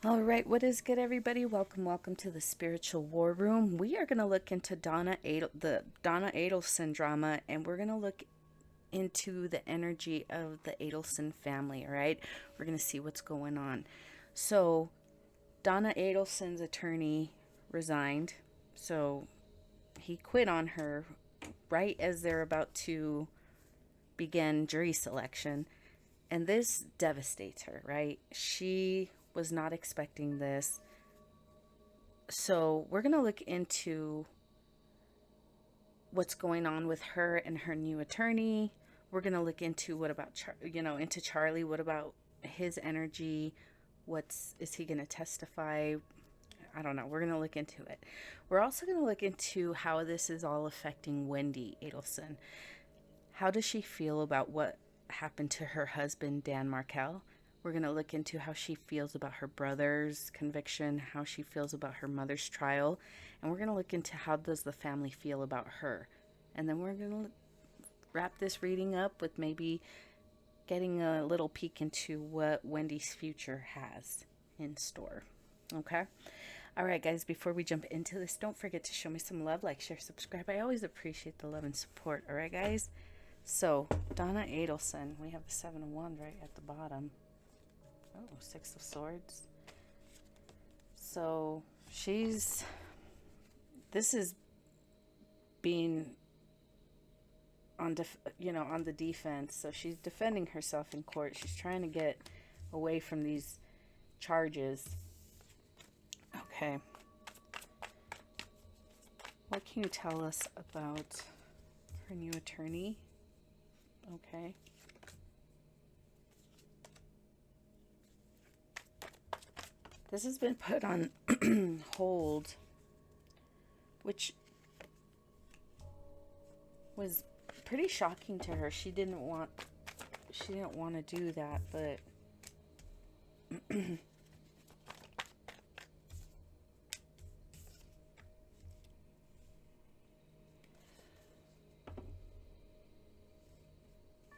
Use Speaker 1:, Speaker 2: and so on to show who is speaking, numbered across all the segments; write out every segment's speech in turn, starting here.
Speaker 1: All right, what is good, everybody? Welcome to the Spiritual War Room. We are going to look into the Donna Adelson drama, and we're going to look into the energy of the Adelson family. All right, we're going to see what's going on. So, Donna Adelson's attorney resigned, so he quit on her right as they're about to begin jury selection. And this devastates her, right? She was not expecting this. So, we're going to look into what's going on with her and her new attorney. We're going to look into what about into Charlie, what about his energy? What's is he going to testify? I don't know. We're going to look into it. We're also going to look into how this is all affecting Wendi Adelson. How does she feel about what happened to her husband, Dan Markel? We're going to look into how she feels about her brother's conviction, how she feels about her mother's trial, and we're going to look into how does the family feel about her. And then we're going to wrap this reading up with maybe getting a little peek into what Wendi's future has in store. Okay? All right, guys, before we jump into this, don't forget to show me some love, like, share, subscribe. I always appreciate the love and support. All right, guys? So, Donna Adelson, we have the Seven of Wands right at the bottom. Oh, Six of Swords. So, this is being on the defense. So she's defending herself in court. She's trying to get away from these charges. Okay. What can you tell us about her new attorney? Okay. This has been put on hold, which was pretty shocking to her. She didn't want to do that, but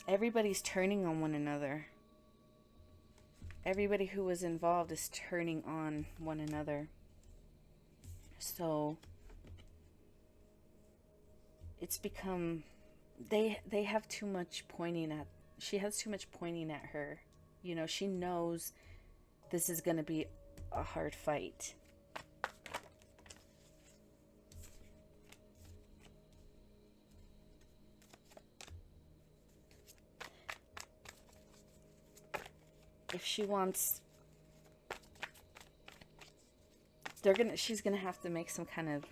Speaker 1: everybody's turning on one another. Everybody who was involved is turning on one another. So it's become they have too much pointing at she has too much pointing at her. You know, she knows this is going to be a hard fight. If she wants she's gonna have to make some kind of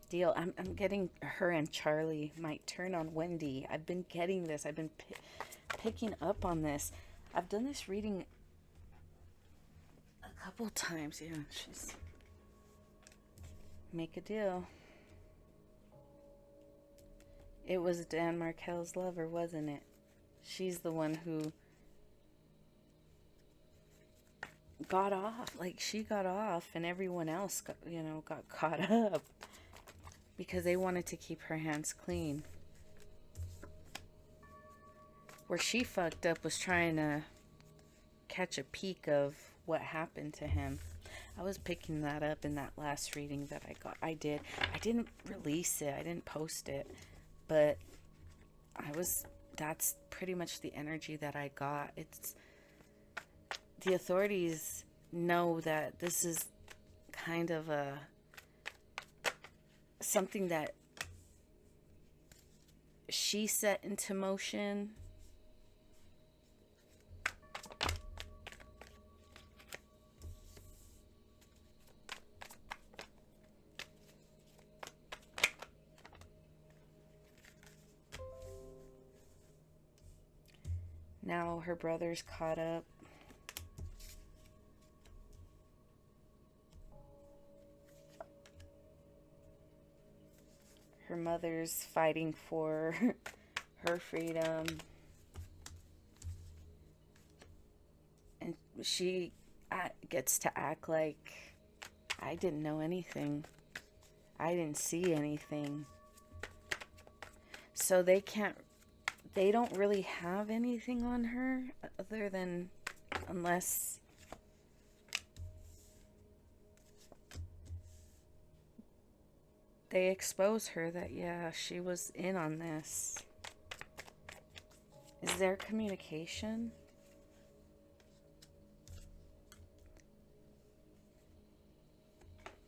Speaker 1: deal. I'm getting her and Charlie might turn on Wendi. I've been getting this. I've been picking up on this. I've done this reading a couple times. Yeah, she's make a deal. It was Dan Markel's lover, wasn't it? She's the one who got off. Like, she got off, and everyone else got caught up because they wanted to keep her hands clean. Where she fucked up was trying to catch a peek of what happened to him. I was picking that up in that last reading that I got. I didn't release it. I didn't post it. But that's pretty much the energy that I got. It's the authorities know that this is kind of something that she set into motion. Now her brother's caught up. Her mother's fighting for her freedom. And she gets to act like I didn't know anything. I didn't see anything. So they don't really have anything on her other than Unless they expose her that, yeah, she was in on this. Is there communication?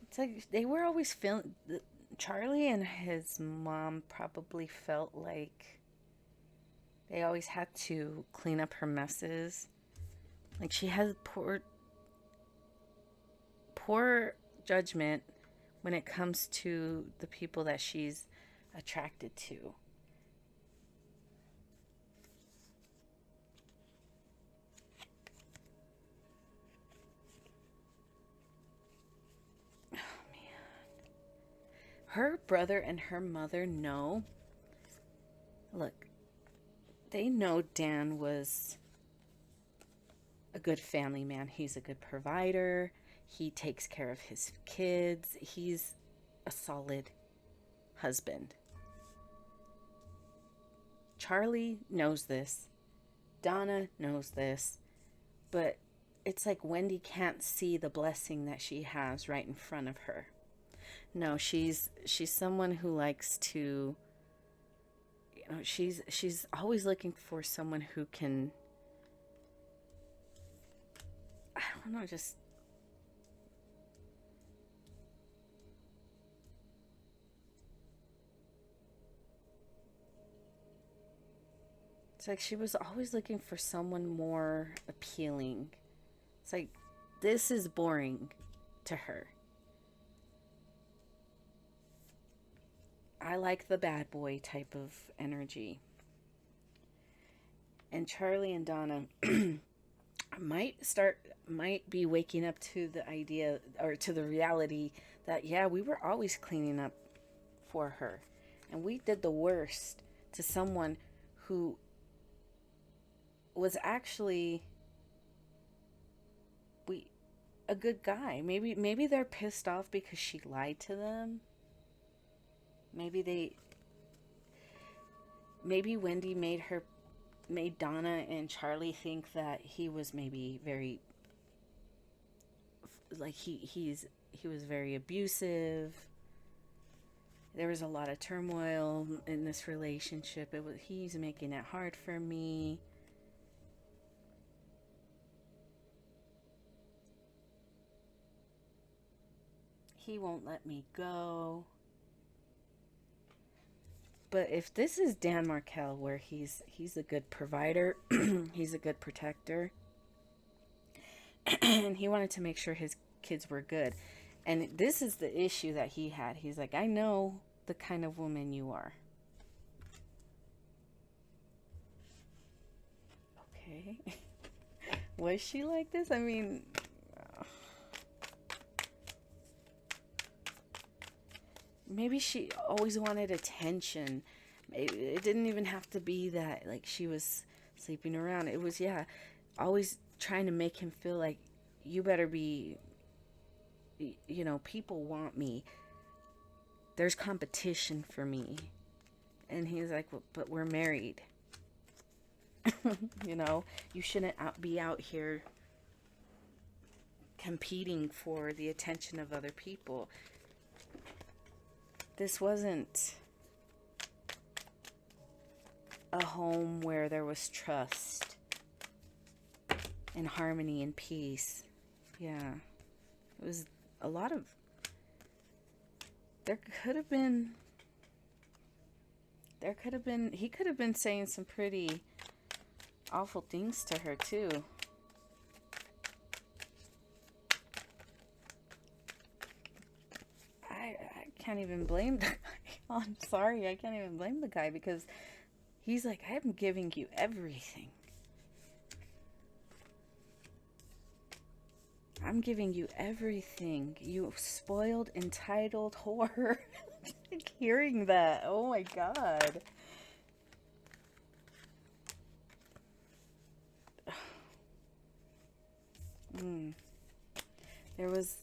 Speaker 1: It's like they were always feeling. Charlie and his mom probably felt like they always had to clean up her messes. Like she has poor judgment when it comes to the people that she's attracted to. Her brother and her mother know. Look, they know Dan was a good family man. He's a good provider. He takes care of his kids. He's a solid husband. Charlie knows this. Donna knows this. But it's like Wendi can't see the blessing that she has right in front of her. No, she's someone who likes to, you know, she's always looking for someone who can, I don't know, just it's like she was always looking for someone more appealing. It's like this is boring to her. I like the bad boy type of energy. And Charlie and Donna might be waking up to the idea or to the reality that, yeah, we were always cleaning up for her. And we did the worst to someone who was actually a good guy. Maybe they're pissed off because she lied to them. Maybe Wendi made Donna and Charlie think that he was maybe very, like he was very abusive. There was a lot of turmoil in this relationship. He's making it hard for me. He won't let me go. But if this is Dan Markel, where he's a good provider, he's a good protector, and he wanted to make sure his kids were good. And this is the issue that he had. He's like, I know the kind of woman you are. Okay. Was she like this? I mean, maybe she always wanted attention. It didn't even have to be that, like, she was sleeping around. It was, yeah, always trying to make him feel like, you better be, you know, people want me. There's competition for me. And he's like, well, but we're married. You know, you shouldn't be out here competing for the attention of other people. This wasn't a home where there was trust and harmony and peace. Yeah. It was a lot of... He could have been saying some pretty awful things to her, too. I can't even blame the guy. I'm sorry, I can't even blame the guy, because he's like, I'm giving you everything. I'm giving you everything. You spoiled, entitled whore. Like, hearing that, oh my God. There was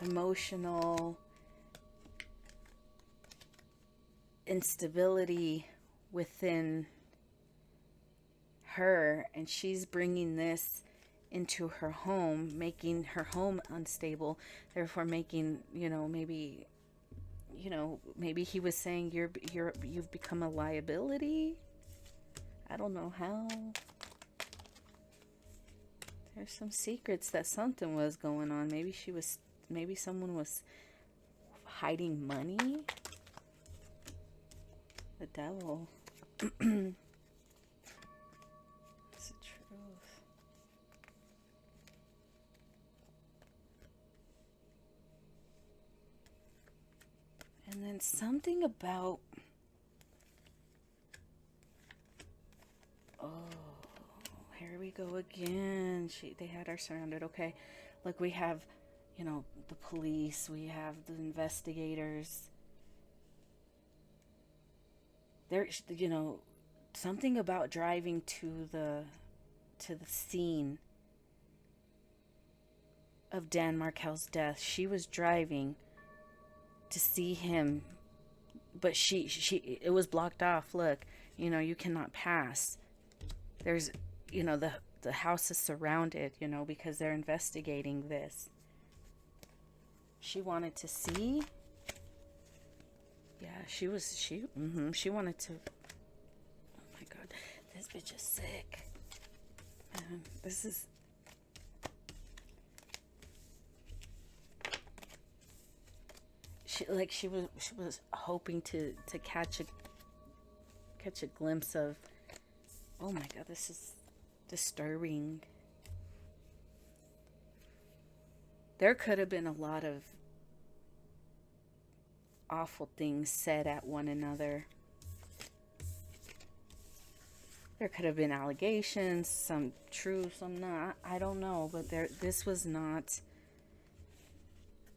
Speaker 1: emotional instability within her, and she's bringing this into her home, making her home unstable, therefore making, maybe, maybe he was saying you've become a liability. I don't know how. There's some secrets that something was going on. Maybe someone was hiding money. The devil. It's the truth. And then something about, oh, here we go again. They had her surrounded. Okay, look, we have, the police. We have the investigators. There's, something about driving to the scene of Dan Markel's death. She was driving to see him, but it was blocked off. Look, you cannot pass. There's, the house is surrounded, because they're investigating this. She wanted to see. Yeah, she wanted to. Oh my God, this bitch is sick. Man, this is. She was hoping to catch a glimpse of. Oh my God, this is disturbing. There could have been a lot of awful things said at one another. There could have been allegations, some true, some not. I don't know, but this was not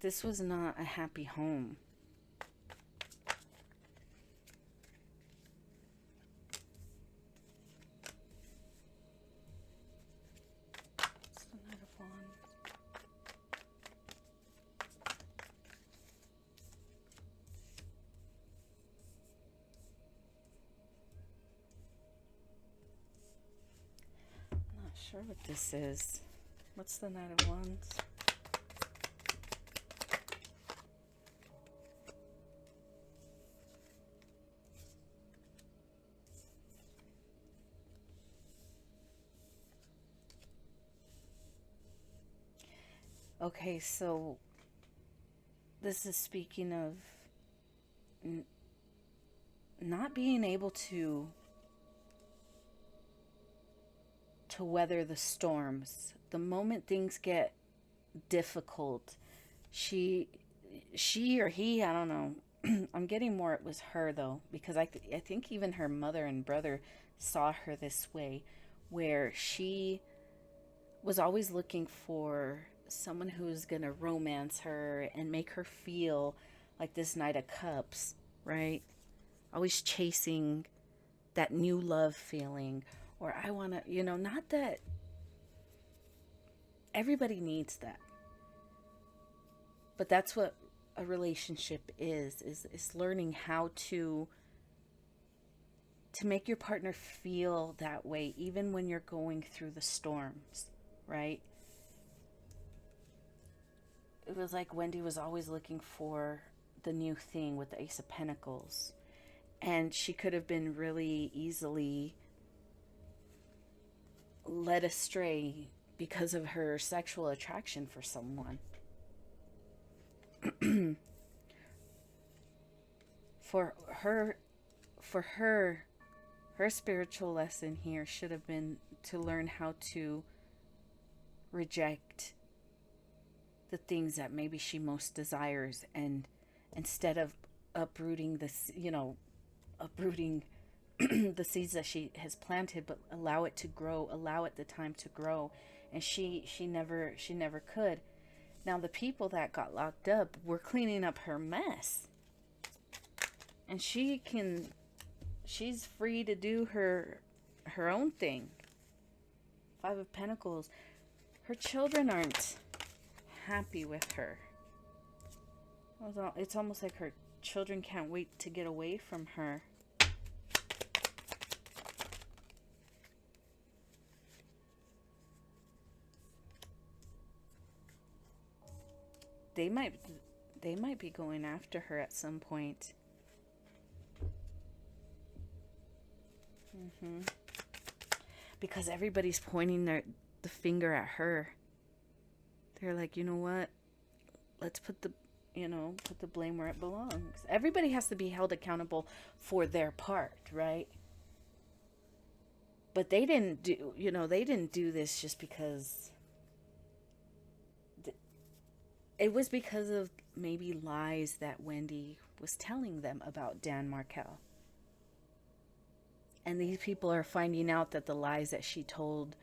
Speaker 1: a happy home. Sure what this is. What's the Knight of Wands? Okay, so this is speaking of not being able to weather the storms. The moment things get difficult, she or he, I don't know. I'm getting more it was her though, because I think even her mother and brother saw her this way, where she was always looking for someone who's gonna romance her and make her feel like this Knight of Cups, right? Always chasing that new love feeling. Or I want to, not that everybody needs that. But that's what a relationship is learning how to make your partner feel that way, even when you're going through the storms, right? It was like Wendi was always looking for the new thing with the Ace of Pentacles. And she could have been really easily led astray because of her sexual attraction for someone. For her spiritual lesson here should have been to learn how to reject the things that maybe she most desires, and instead of uprooting this, uprooting the seeds that she has planted, but allow it to grow, allow it the time to grow. And she never could. Now the people that got locked up were cleaning up her mess, and she's free to do her own thing. Five of Pentacles. Her children aren't happy with her. It's almost like her children can't wait to get away from her. they might they might be going after her at some point. Because everybody's pointing the finger at her. They're like, you know what? Let's put the put the blame where it belongs. Everybody has to be held accountable for their part, right? But they didn't do this just because it was because of maybe lies that Wendi was telling them about Dan Markel. And these people are finding out that the lies that she told,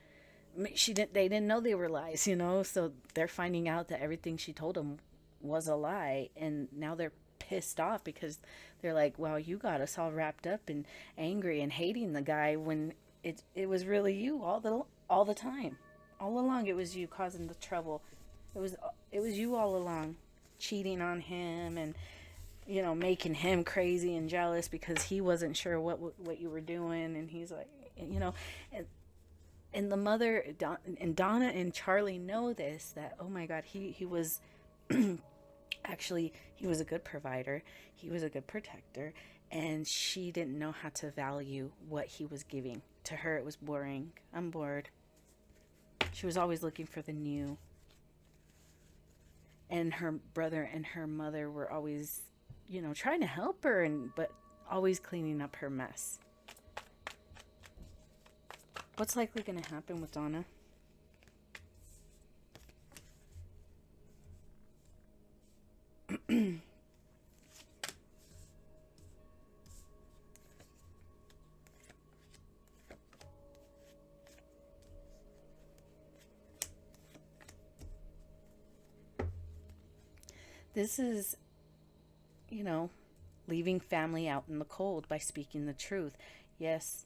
Speaker 1: they didn't know they were lies, so they're finding out that everything she told them was a lie, and now they're pissed off because they're like, well, you got us all wrapped up and angry and hating the guy when it was really you all the time. All along it was you causing the trouble. It was you all along, cheating on him and making him crazy and jealous because he wasn't sure what you were doing, and he's like, and the mother and Donna and Charlie know this, that oh my God, he was actually, he was a good provider, he was a good protector, and she didn't know how to value what he was giving. To her it was boring. I'm bored. She was always looking for the new. And her brother and her mother were always, trying to help her, but always cleaning up her mess. What's likely going to happen with Donna? This is, leaving family out in the cold by speaking the truth. Yes,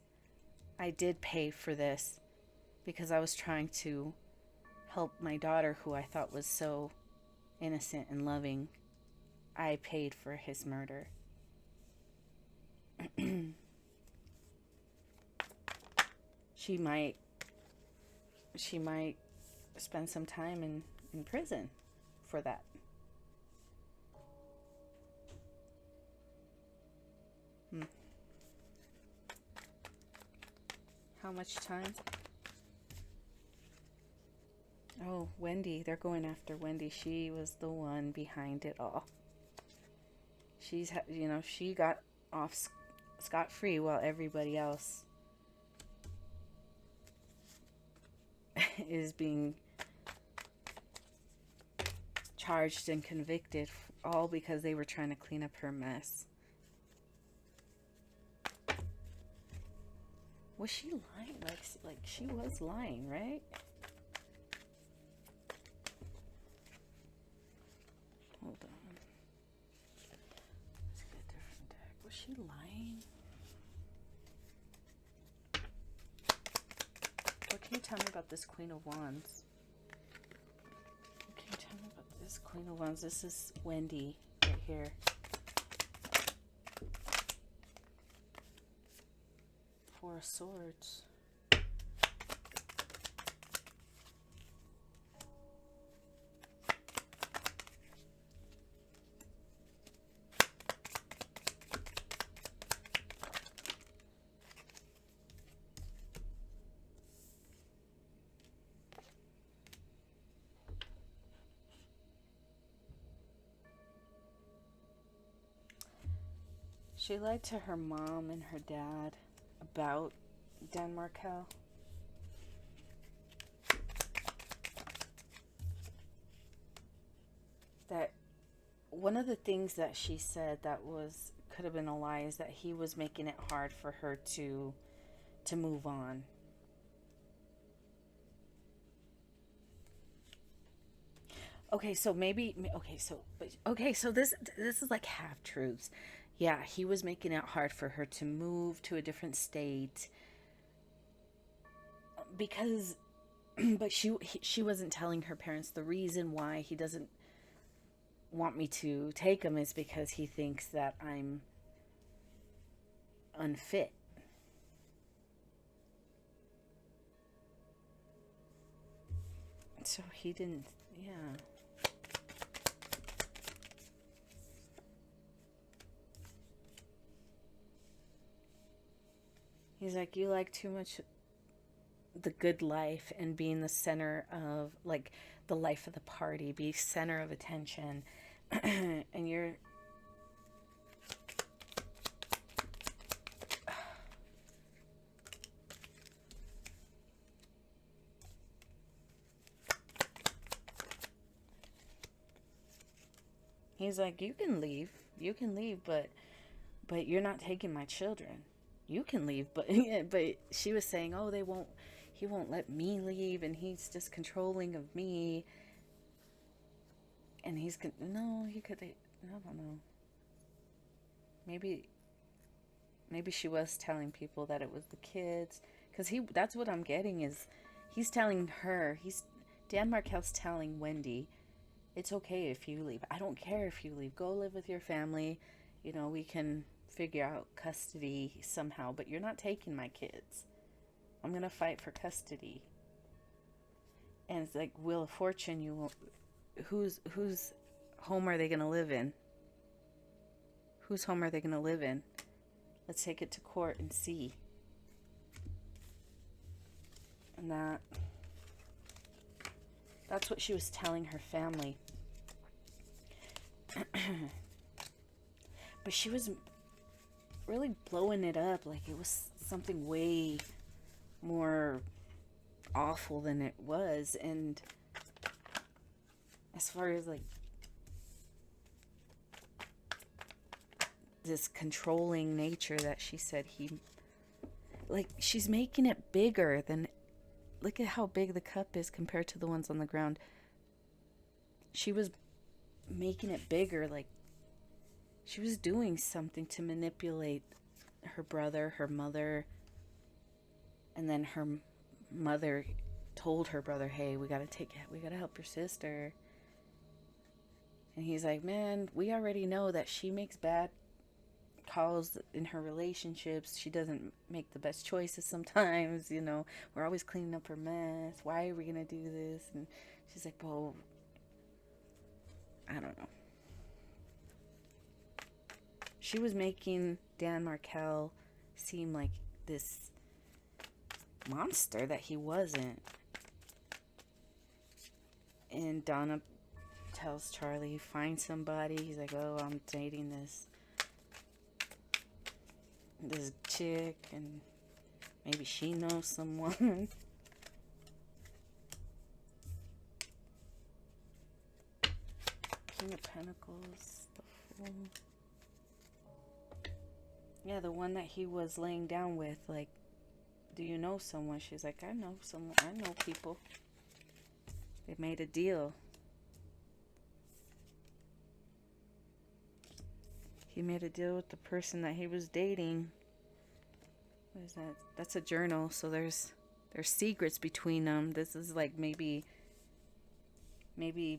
Speaker 1: I did pay for this because I was trying to help my daughter, who I thought was so innocent and loving. I paid for his murder. She might spend some time in prison for that. How much time? Oh, Wendi. They're going after Wendi. She was the one behind it all. She got off scot-free while everybody else is being charged and convicted, all because they were trying to clean up her mess. Was she lying? Like she was lying, right? Hold on. Let's get a different deck. Was she lying? What can you tell me about this Queen of Wands? What can you tell me about this Queen of Wands? This is Wendi right here. Four of Swords. She lied to her mom and her dad about Dan Markel. That one of the things that she said that could have been a lie is that he was making it hard for her to move on. So this is like half truths. Yeah, he was making it hard for her to move to a different state because but she wasn't telling her parents the reason why he doesn't want me to take him is because he thinks that I'm unfit. So he didn't, yeah. He's like, you like too much the good life and being the center of, like, the life of the party, be center of attention. And you're, he's like, you can leave, but you're not taking my children. You can leave, but but she was saying, oh, he won't let me leave, and he's just controlling of me. And no, he could, I don't know. Maybe she was telling people that it was the kids, because that's what I'm getting is, he's telling her, Dan Markel's telling Wendi, it's okay if you leave. I don't care if you leave. Go live with your family. We can figure out custody somehow, but you're not taking my kids. I'm going to fight for custody. And it's like, Wheel of Fortune, you won't, whose home are they going to live in? Whose home are they going to live in? Let's take it to court and see. And that's what she was telling her family. But she was really blowing it up like it was something way more awful than it was. And as far as, like, this controlling nature that she said she's making it bigger than, look at how big the cup is compared to the ones on the ground. She was making it bigger, like she was doing something to manipulate her brother, her mother. And then her mother told her brother, hey, we gotta help your sister. And he's like, man, we already know that she makes bad calls in her relationships. She doesn't make the best choices sometimes, We're always cleaning up her mess. Why are we gonna do this? And she's like, well, I don't know. She was making Dan Markel seem like this monster that he wasn't. And Donna tells Charlie, find somebody. He's like, oh, I'm dating this chick, and maybe she knows someone. King of Pentacles, the Fool. Yeah, the one that he was laying down with, like, do you know someone? She's like, I know someone. I know people. They made a deal. He made a deal with the person that he was dating. What is that? That's a journal. So there's secrets between them. This is like maybe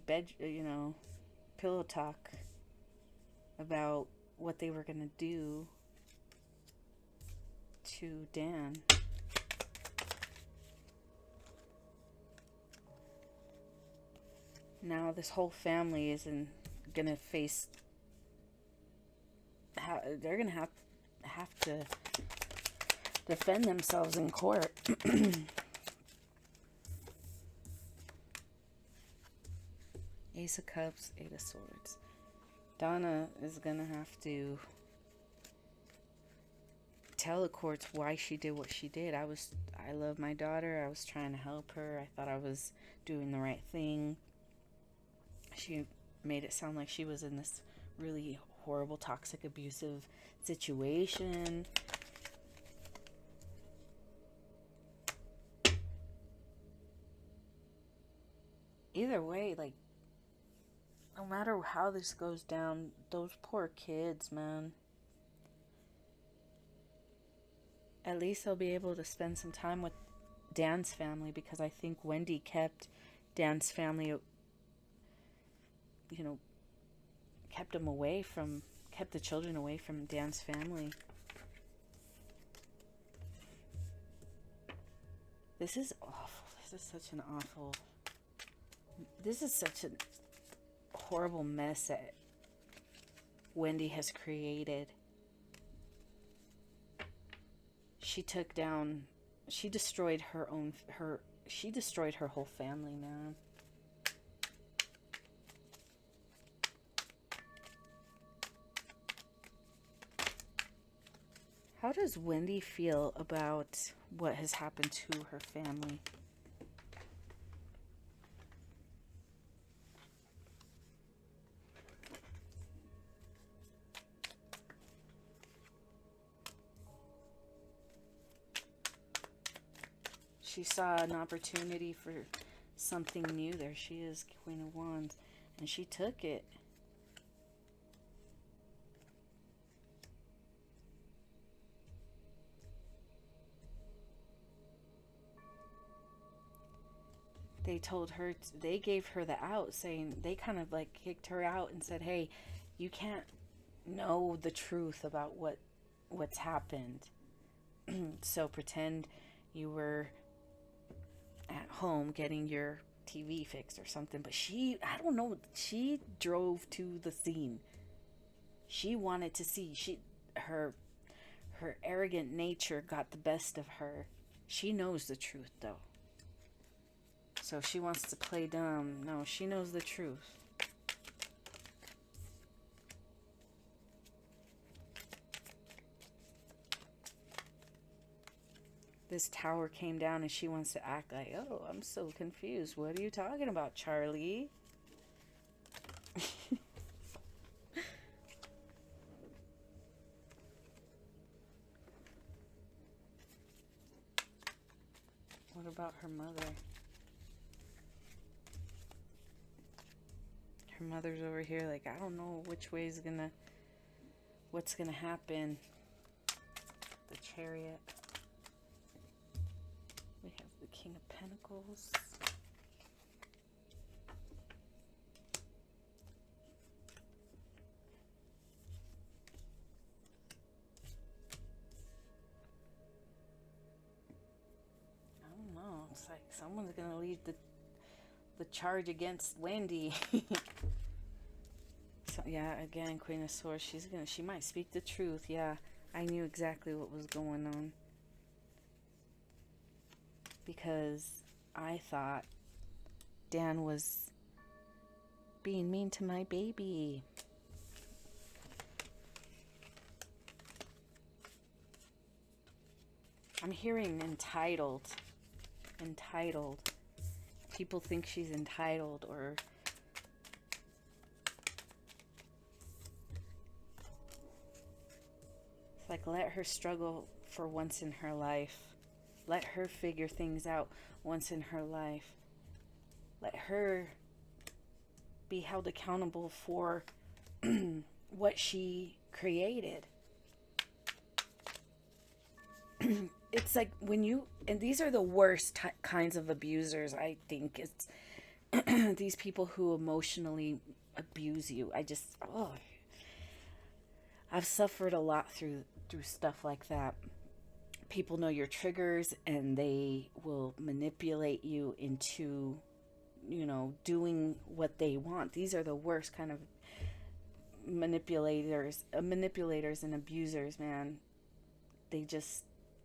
Speaker 1: bed, pillow talk about what they were gonna do to Dan. Now this whole family isn't gonna face. They're gonna have to defend themselves in court. Ace of Cups, Eight of Swords. Donna is gonna have to tell the courts why she did what she did. I love my daughter. I was trying to help her. I thought I was doing the right thing. She made it sound like she was in this really horrible, toxic, abusive situation. Either way, like, no matter how this goes down, those poor kids, man. At least they'll be able to spend some time with Dan's family, because I think Wendi kept Dan's family, kept the children away from Dan's family. This is awful. This is such a horrible mess that Wendi has created. she took down, she destroyed she destroyed her whole family, man. How does Wendi feel about what has happened to her family? She saw an opportunity for something new. There she is, Queen of Wands. And she took it. They told her, they gave her the out, saying, they kind of like kicked her out and said, hey, you can't know the truth about what's happened. So pretend you were at home getting your TV fixed or something. But she, I don't know, she drove to the scene. She wanted to see. Her arrogant nature got the best of her. She knows the truth though. So if she wants to play dumb, no, she knows the truth. This tower came down and she wants to act like, oh, I'm so confused. What are you talking about, Charlie? What about her mother? Her mother's over here like, I don't know which way is what's gonna happen. The Chariot. We have the King of Pentacles. I don't know. It's like someone's gonna lead the charge against Wendi. So, yeah, again, Queen of Swords. She might speak the truth. Yeah, I knew exactly what was going on. Because I thought Dan was being mean to my baby. I'm hearing entitled. Entitled. People think she's entitled, or it's like, let her struggle for once in her life. Let her figure things out once in her life. Let her be held accountable for what she created. It's like when you, and these are the worst kinds of abusers, I think. It's these people who emotionally abuse you. I've suffered a lot through stuff like that. People know your triggers and they will manipulate you into, doing what they want. These are the worst kind of manipulators and abusers, man.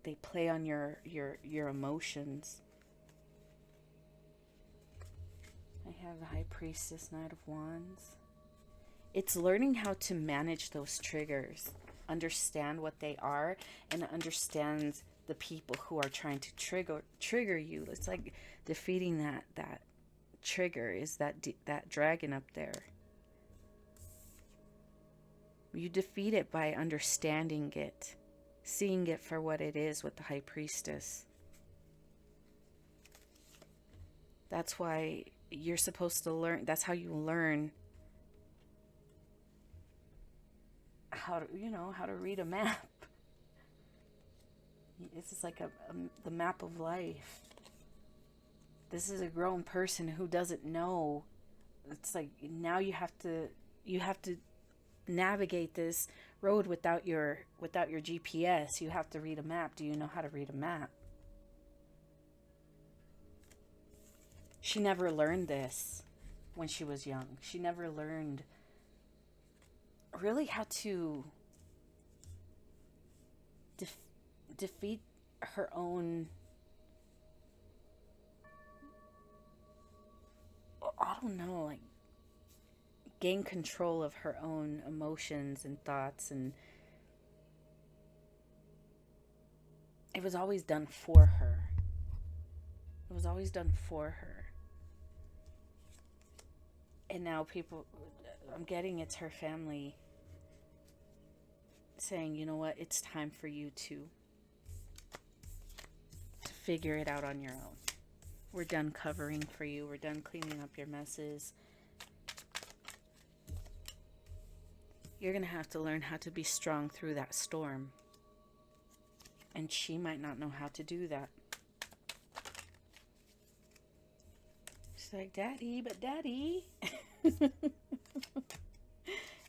Speaker 1: They play on your emotions. I have the High Priestess, Knight of Wands. It's learning how to manage those triggers, understand what they are, and understand the people who are trying to trigger you. It's like defeating that trigger, is that dragon up there. You defeat it by understanding it, seeing it for what it is with the High Priestess. That's why you're supposed to learn. That's how you learn how to read a map. This is like the map of life. This is a grown person who doesn't know. It's like now you have to navigate this road without your GPS. You have to read a map. Do you know how to read a map? She never learned this when she was young. She never learned really how to defeat her own, I don't know, like gain control of her own emotions and thoughts, and it was always done for her. It was always done for her. And now people, I'm getting it's her family saying, you know what, it's time for you to figure it out on your own. We're done covering for you. We're done cleaning up your messes. You're going to have to learn how to be strong through that storm. And she might not know how to do that. She's like, Daddy, but Daddy.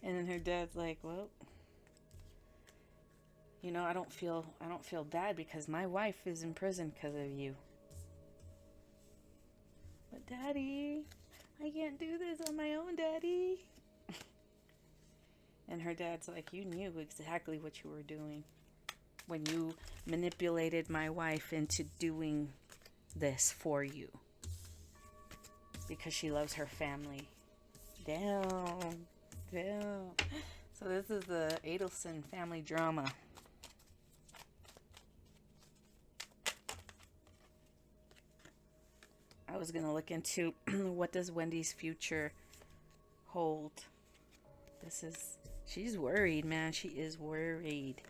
Speaker 1: And then her dad's like, well, you know, I don't feel bad because my wife is in prison because of you. But Daddy, I can't do this on my own, Daddy. And her dad's like, you knew exactly what you were doing when you manipulated my wife into doing this for you. Because she loves her family. Damn. So this is the Adelson family drama. I was going to look into what does Wendy's future hold. She's worried, man. She is worried.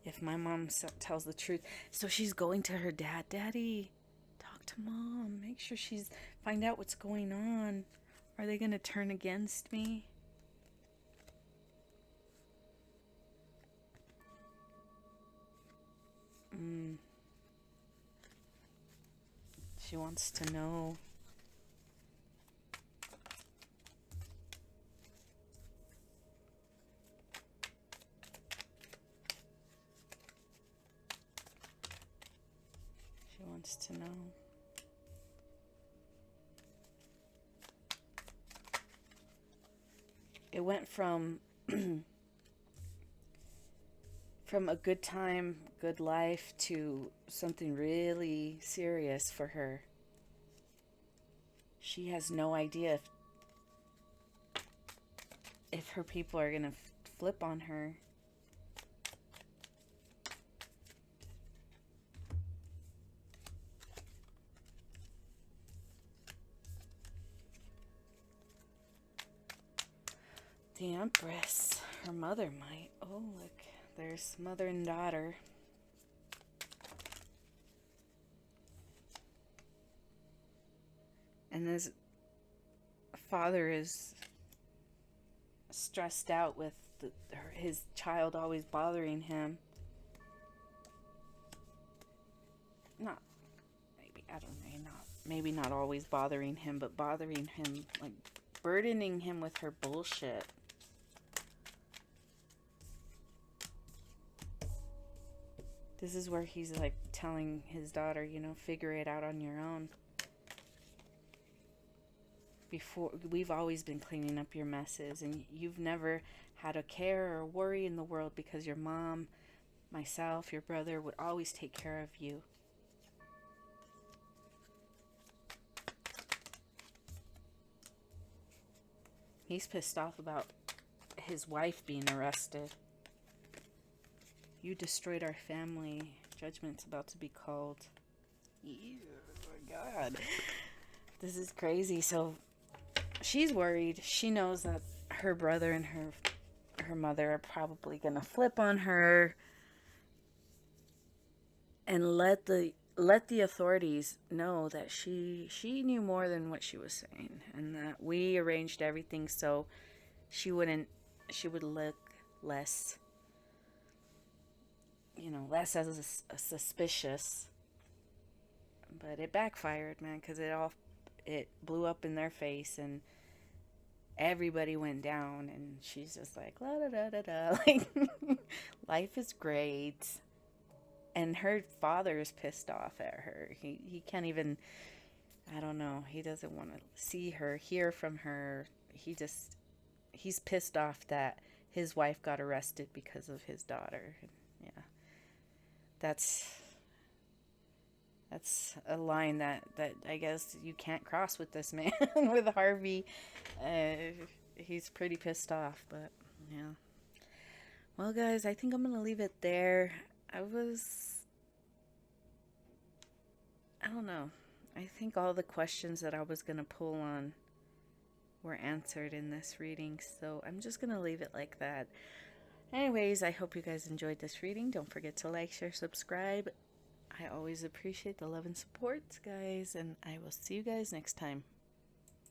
Speaker 1: If my mom tells the truth. So she's going to her dad. Daddy, talk to Mom. Make sure find out what's going on. Are they going to turn against me? She wants to know. She wants to know. It went from a good time, good life to something really serious for her. She has no idea if her people are going to flip on her. The Empress, her mother might. Oh, look, there's mother and daughter. And this father is stressed out with his child always bothering him. Maybe not always bothering him, but bothering him, like burdening him with her bullshit. This is where he's like telling his daughter, you know, figure it out on your own. Before, we've always been cleaning up your messes, and you've never had a care or worry in the world because your mom, myself, your brother would always take care of you. He's pissed off about his wife being arrested. You destroyed our family. Judgment's about to be called. Ew, my God. This is crazy. So she's worried. She knows that her brother and her mother are probably going to flip on her and let the authorities know that she knew more than what she was saying, and that we arranged everything so she would look less, less as a suspicious. But it backfired, man, because it blew up in their face, and everybody went down, and she's just like, la da da da da, like, life is great. And her father is pissed off at her. He can't even, I don't know, he doesn't want to see her, hear from her. He's pissed off that his wife got arrested because of his daughter. Yeah. That's That's a line that I guess you can't cross with this man, with Harvey. He's pretty pissed off, but yeah. Well, guys, I think I'm gonna leave it there. I was, I don't know. I think all the questions that I was gonna pull on were answered in this reading, so I'm just gonna leave it like that. Anyways, I hope you guys enjoyed this reading. Don't forget to like, share, subscribe. I always appreciate the love and support, guys, and I will see you guys next time.